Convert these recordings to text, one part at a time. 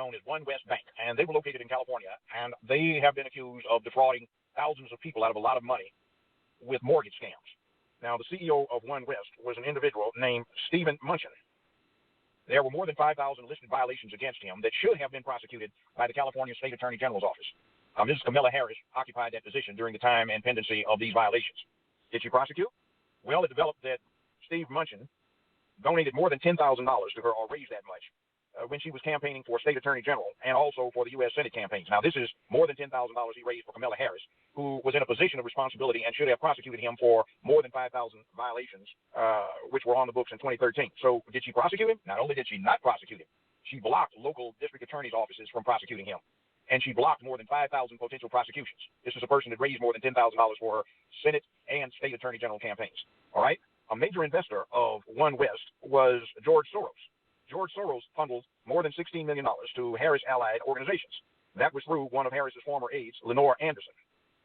known as One West Bank, and they were located in California, and they have been accused of defrauding thousands of people out of a lot of money with mortgage scams. Now, the CEO of One West was an individual named Stephen Munchin. There were more than 5,000 listed violations against him that should have been prosecuted by the California State Attorney General's office. Mrs. Kamala Harris occupied that position during the time and pendency of these violations. Did she prosecute? Well, it developed that Steve Munchin donated more than $10,000 to her, or raised that much, when she was campaigning for State Attorney General and also for the U.S. Senate campaigns. Now, this is more than $10,000 he raised for Kamala Harris, who was in a position of responsibility and should have prosecuted him for more than 5,000 violations, which were on the books in 2013. So did she prosecute him? Not only did she not prosecute him, she blocked local district attorney's offices from prosecuting him. And she blocked more than 5,000 potential prosecutions. This is a person that raised more than $10,000 for her Senate and State Attorney General campaigns. All right? A major investor of One West was George Soros. George Soros funneled more than $16 million to Harris-allied organizations. That was through one of Harris's former aides, Lenore Anderson.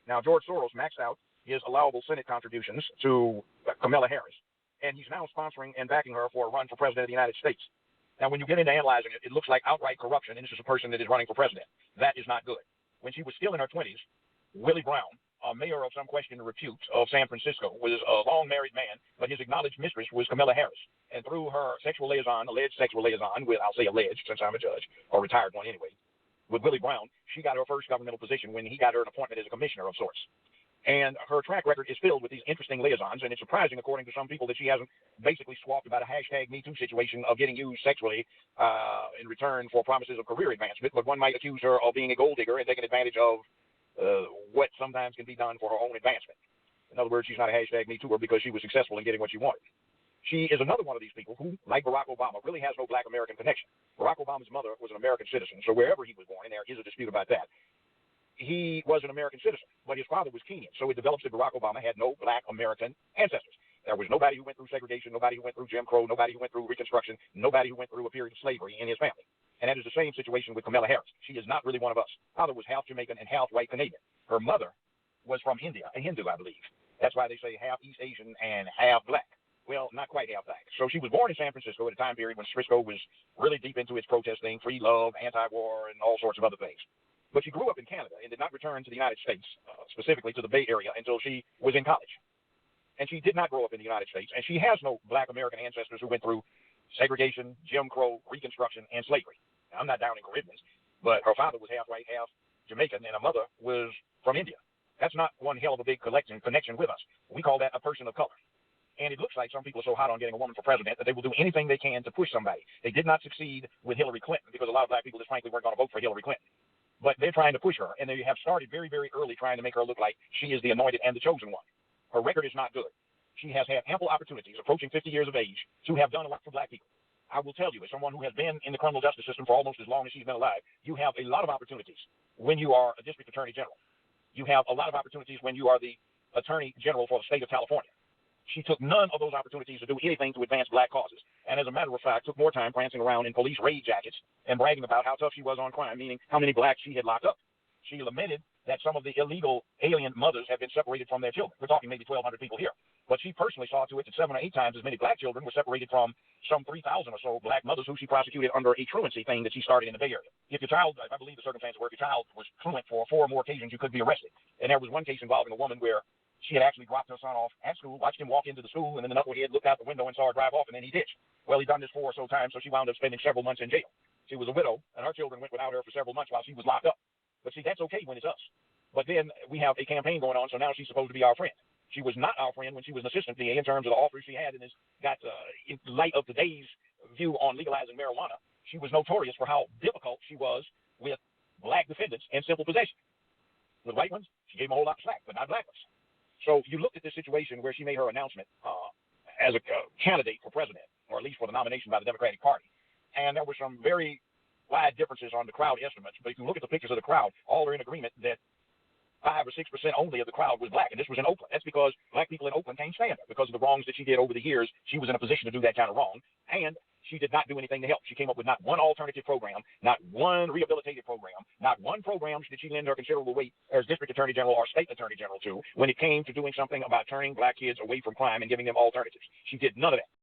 Now, George Soros maxed out his allowable Senate contributions to Kamala Harris, and he's now sponsoring and backing her for a run for president of the United States. Now, when you get into analyzing it, it looks like outright corruption, and this is a person that is running for president. That is not good. When she was still in her 20s, Willie Brown, a mayor of some questioned repute of San Francisco, was a long-married man, but his acknowledged mistress was Kamala Harris. And through her alleged sexual liaison with, I'll say alleged since I'm a judge, or retired one anyway, with Willie Brown, she got her first governmental position when he got her an appointment as a commissioner of sorts. And her track record is filled with these interesting liaisons, and it's surprising, according to some people, that she hasn't basically swapped about a hashtag #MeToo situation of getting used sexually in return for promises of career advancement. But one might accuse her of being a gold digger and taking advantage of what sometimes can be done for her own advancement. In other words, she's not a hashtag #MeTooer because she was successful in getting what she wanted. She is another one of these people who, like Barack Obama, really has no black American connection. Barack Obama's mother was an American citizen, so wherever he was born, and there is a dispute about that, he was an American citizen, but his father was Kenyan. So it develops that Barack Obama had no black American ancestors. There was nobody who went through segregation, nobody who went through Jim Crow, nobody who went through Reconstruction, nobody who went through a period of slavery in his family. And that is the same situation with Kamala Harris. She is not really one of us. Father was half Jamaican and half white Canadian. Her mother was from India, a Hindu, I believe. That's why they say half East Asian and half black. Well, not quite half black. So she was born in San Francisco at a time period when Frisco was really deep into its protest thing, free love, anti-war, and all sorts of other things. But she grew up in Canada and did not return to the United States, specifically to the Bay Area, until she was in college. And she did not grow up in the United States, and she has no black American ancestors who went through segregation, Jim Crow, Reconstruction, and slavery. Now, I'm not downing Caribbeans, but her father was half white, half Jamaican, and her mother was from India. That's not one hell of a big connection with us. We call that a person of color. And it looks like some people are so hot on getting a woman for president that they will do anything they can to push somebody. They did not succeed with Hillary Clinton because a lot of black people just frankly weren't going to vote for Hillary Clinton. But they're trying to push her, and they have started very, very early trying to make her look like she is the anointed and the chosen one. Her record is not good. She has had ample opportunities, approaching 50 years of age, to have done a lot for black people. I will tell you, as someone who has been in the criminal justice system for almost as long as she's been alive, you have a lot of opportunities when you are a district attorney general. You have a lot of opportunities when you are the attorney general for the state of California. She took none of those opportunities to do anything to advance black causes. And as a matter of fact, took more time prancing around in police raid jackets and bragging about how tough she was on crime, meaning how many blacks she had locked up. She lamented that some of the illegal alien mothers have been separated from their children. We're talking maybe 1,200 people here. But she personally saw to it that 7 or 8 times as many black children were separated from some 3,000 or so black mothers who she prosecuted under a truancy thing that she started in the Bay Area. If your child, I believe the circumstances were, if your child was truant for 4 or more occasions, you could be arrested. And there was one case involving a woman where she had actually dropped her son off at school, watched him walk into the school, and then the knucklehead looked out the window and saw her drive off, and then he ditched. Well, he'd done this 4 or so times, so she wound up spending several months in jail. She was a widow, and her children went without her for several months while she was locked up. But see, that's okay when it's us. But then we have a campaign going on, so now she's supposed to be our friend. She was not our friend when she was an assistant DA in terms of the offers she had, and has got, in light of today's view on legalizing marijuana, she was notorious for how difficult she was with black defendants in simple possession. With white ones, she gave them a whole lot of slack, but not black ones. So you looked at this situation where she made her announcement as a candidate for president, or at least for the nomination by the Democratic Party. And there were some very wide differences on the crowd estimates. But if you look at the pictures of the crowd, all are in agreement that 5 or 6% only of the crowd was black. And this was in Oakland. That's because black people in Oakland can't stand her because of the wrongs that she did over the years. She was in a position to do that kind of wrong. And she did not do anything to help. She came up with not one alternative program, not one rehabilitative program, not one program did she lend her considerable weight as district attorney general or state attorney general to when it came to doing something about turning black kids away from crime and giving them alternatives. She did none of that.